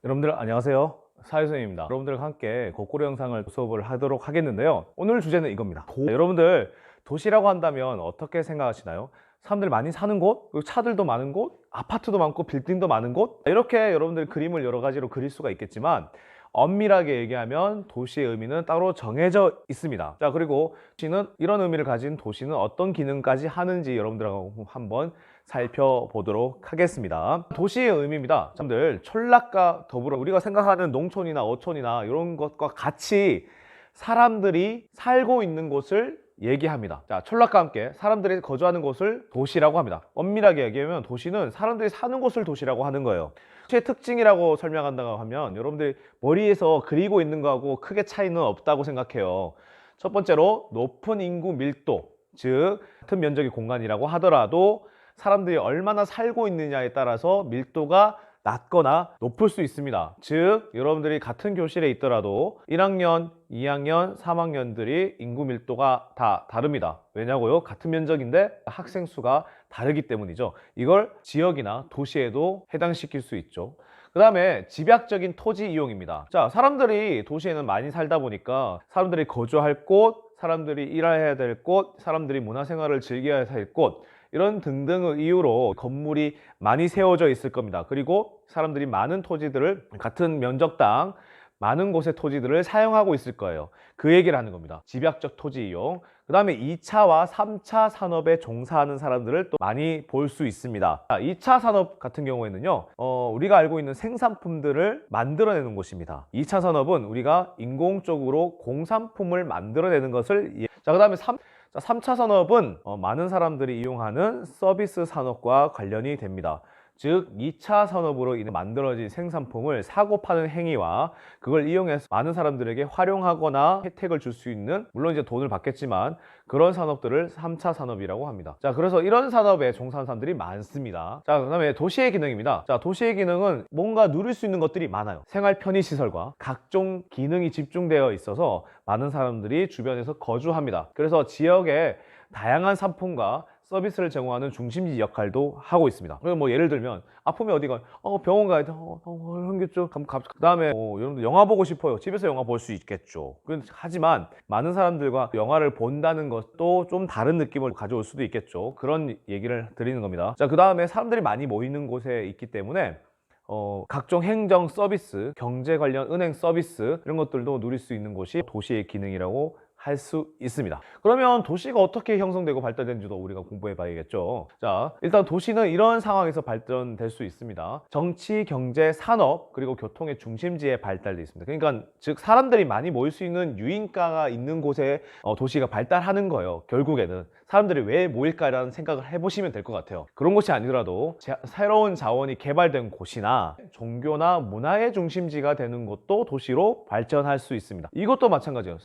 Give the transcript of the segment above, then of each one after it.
여러분들 안녕하세요. 사회선생님입니다. 여러분들과 함께 거꾸로 영상을 수업을 하도록 하겠는데요. 오늘 주제는 이겁니다. 여러분들 도시라고 한다면 어떻게 생각하시나요? 사람들 많이 사는 곳, 그리고 차들도 많은 곳, 아파트도 많고 빌딩도 많은 곳, 이렇게 여러분들 그림을 여러 가지로 그릴 수가 있겠지만 엄밀하게 얘기하면 도시의 의미는 따로 정해져 있습니다. 자, 그리고 도시는 이런 의미를 가진 도시는 어떤 기능까지 하는지 여러분들하고 한번 살펴보도록 하겠습니다. 도시의 의미입니다. 여러분들 촌락과 더불어 우리가 생각하는 농촌이나 어촌이나 이런 것과 같이 사람들이 살고 있는 곳을 얘기합니다. 자, 촌락과 함께 사람들이 거주하는 곳을 도시라고 합니다. 엄밀하게 얘기하면 도시는 사람들이 사는 곳을 도시라고 하는 거예요. 도시의 특징이라고 설명한다고 하면 여러분들이 머리에서 그리고 있는 거하고 크게 차이는 없다고 생각해요. 첫 번째로 높은 인구 밀도, 즉 같은 면적의 공간이라고 하더라도 사람들이 얼마나 살고 있느냐에 따라서 밀도가 낮거나 높을 수 있습니다. 즉 여러분들이 같은 교실에 있더라도 1학년, 2학년, 3학년들이 인구 밀도가 다 다릅니다. 왜냐고요? 같은 면적인데 학생 수가 다르기 때문이죠. 이걸 지역이나 도시에도 해당시킬 수 있죠. 그 다음에 집약적인 토지 이용입니다. 자, 사람들이 도시에는 많이 살다 보니까 사람들이 거주할 곳, 사람들이 일해야 될 곳, 사람들이 문화생활을 즐겨야 할 곳, 이런 등등의 이유로 건물이 많이 세워져 있을 겁니다. 그리고 사람들이 많은 토지들을 같은 면적당 많은 곳의 토지들을 사용하고 있을 거예요. 그 얘기를 하는 겁니다. 집약적 토지 이용. 그 다음에 2차와 3차 산업에 종사하는 사람들을 또 많이 볼 수 있습니다. 2차 산업 같은 경우에는요, 우리가 알고 있는 생산품들을 만들어내는 곳입니다. 2차 산업은 우리가 인공적으로 공산품을 만들어내는 것을 자, 그 다음에 3차 산업은 많은 사람들이 이용하는 서비스 산업과 관련이 됩니다. 즉 2차 산업으로 인해 만들어진 생산품을 사고 파는 행위와 그걸 이용해서 많은 사람들에게 활용하거나 혜택을 줄 수 있는, 물론 이제 돈을 받겠지만 그런 산업들을 3차 산업이라고 합니다. 자, 그래서 이런 산업에 종사하는 사람들이 많습니다. 자, 그다음에 도시의 기능입니다. 자, 도시의 기능은 뭔가 누릴 수 있는 것들이 많아요. 생활 편의 시설과 각종 기능이 집중되어 있어서 많은 사람들이 주변에서 거주합니다. 그래서 지역의 다양한 상품과 서비스를 제공하는 중심지 역할도 하고 있습니다. 그리고 뭐 예를 들면 아프면 어디 가? 병원 가야 돼. 현기증. 그다음에 여러분들 영화 보고 싶어요. 집에서 영화 볼 수 있겠죠. 하지만 많은 사람들과 영화를 본다는 것도 좀 다른 느낌을 가져올 수도 있겠죠. 그런 얘기를 드리는 겁니다. 자, 그다음에 사람들이 많이 모이는 곳에 있기 때문에 각종 행정 서비스, 경제 관련 은행 서비스 이런 것들도 누릴 수 있는 곳이 도시의 기능이라고 할 수 있습니다. 그러면 도시가 어떻게 형성되고 발달되는지도 우리가 공부해 봐야겠죠. 자, 일단 도시는 이런 상황에서 발전될 수 있습니다. 정치, 경제, 산업, 그리고 교통의 중심지에 발달돼 있습니다. 그러니까 즉 사람들이 많이 모일 수 있는 유인가가 있는 곳에 도시가 발달하는 거예요. 결국에는 사람들이 왜 모일까라는 생각을 해보시면 될 것 같아요. 그런 곳이 아니더라도 새로운 자원이 개발된 곳이나 종교나 문화의 중심지가 되는 곳도 도시로 발전할 수 있습니다. 이것도 마찬가지예요.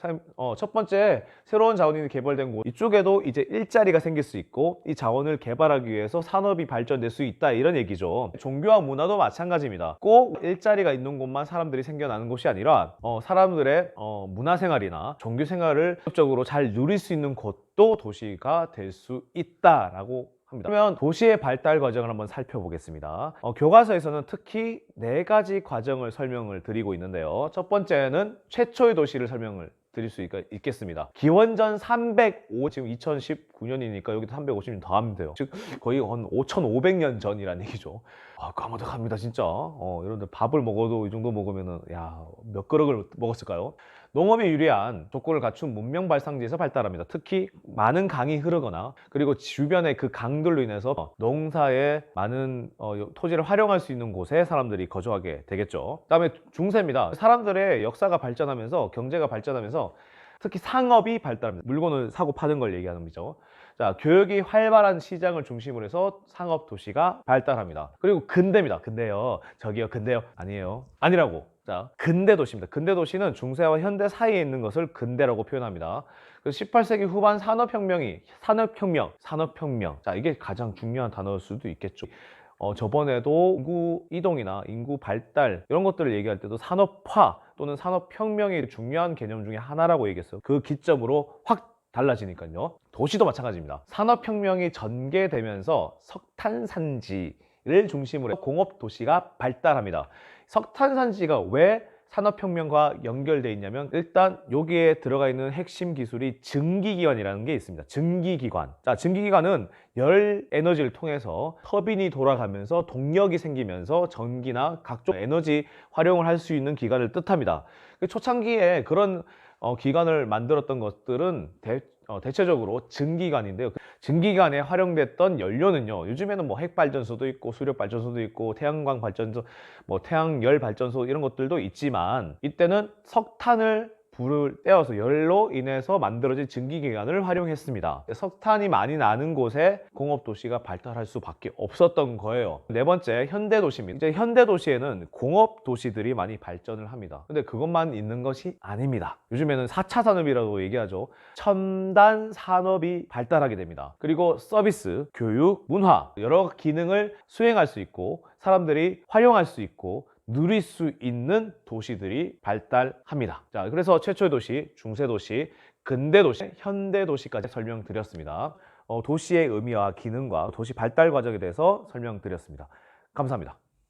첫 번째, 새로운 자원이 개발된 곳, 이쪽에도 이제 일자리가 생길 수 있고 이 자원을 개발하기 위해서 산업이 발전될 수 있다, 이런 얘기죠. 종교와 문화도 마찬가지입니다. 꼭 일자리가 있는 곳만 사람들이 생겨나는 곳이 아니라 사람들의 문화생활이나 종교생활을 적극적으로 잘 누릴 수 있는 곳도 도시가 될 수 있다라고 합니다. 그러면 도시의 발달 과정을 한번 살펴보겠습니다. 교과서에서는 특히 4가지 과정을 설명을 드리고 있는데요. 첫 번째는 최초의 도시를 설명을 드릴 수 있겠습니다. 기원전 305, 지금 2019년이니까 여기도 350년 더 하면 돼요. 즉 거의 한 5,500년 전이라는 얘기죠. 까마득합니다 진짜. 여러분들 밥을 먹어도 이 정도 먹으면은 몇 그릇을 먹었을까요? 농업에 유리한 조건을 갖춘 문명 발상지에서 발달합니다. 특히 많은 강이 흐르거나 그리고 주변의 그 강들로 인해서 농사에 많은 토지를 활용할 수 있는 곳에 사람들이 거주하게 되겠죠. 그다음에 중세입니다. 사람들의 역사가 발전하면서 경제가 발전하면서 특히 상업이 발달합니다. 물건을 사고 파는 걸 얘기하는 거죠. 자, 교육이 활발한 시장을 중심으로 해서 상업 도시가 발달합니다. 그리고 근대입니다. 근대요. 저기요, 근대요. 아니에요. 아니라고. 자, 근대 도시입니다. 근대 도시는 중세와 현대 사이에 있는 것을 근대라고 표현합니다. 그래서 18세기 후반 산업혁명. 자, 이게 가장 중요한 단어일 수도 있겠죠. 저번에도 인구 이동이나 인구 발달 이런 것들을 얘기할 때도 산업화 또는 산업혁명이 중요한 개념 중에 하나라고 얘기했어요. 그 기점으로 확 달라지니까요. 도시도 마찬가지입니다. 산업혁명이 전개되면서 석탄 산지를 중심으로 해서 공업 도시가 발달합니다. 석탄산지가 왜 산업혁명과 연결되어 있냐면, 일단 여기에 들어가 있는 핵심 기술이 증기기관이라는 게 있습니다. 증기기관. 자, 증기기관은 열 에너지를 통해서 터빈이 돌아가면서 동력이 생기면서 전기나 각종 에너지 활용을 할 수 있는 기관을 뜻합니다. 초창기에 그런 기관을 만들었던 것들은 대체적으로 증기관인데요. 증기관에 활용됐던 연료는요, 요즘에는 뭐 핵발전소도 있고 수력발전소도 있고 태양광 발전소, 뭐 태양열 발전소 이런 것들도 있지만, 이때는 석탄을 불을 떼어서 열로 인해서 만들어진 증기기관을 활용했습니다. 석탄이 많이 나는 곳에 공업도시가 발달할 수밖에 없었던 거예요. 네 번째, 현대도시입니다. 이제 현대도시에는 공업도시들이 많이 발전을 합니다. 근데 그것만 있는 것이 아닙니다. 요즘에는 4차 산업이라고 얘기하죠. 첨단 산업이 발달하게 됩니다. 그리고 서비스, 교육, 문화, 여러 기능을 수행할 수 있고 사람들이 활용할 수 있고 누릴 수 있는 도시들이 발달합니다. 자, 그래서 최초의 도시, 중세도시, 근대도시, 현대도시까지 설명드렸습니다. 도시의 의미와 기능과 도시 발달 과정에 대해서 설명드렸습니다. 감사합니다.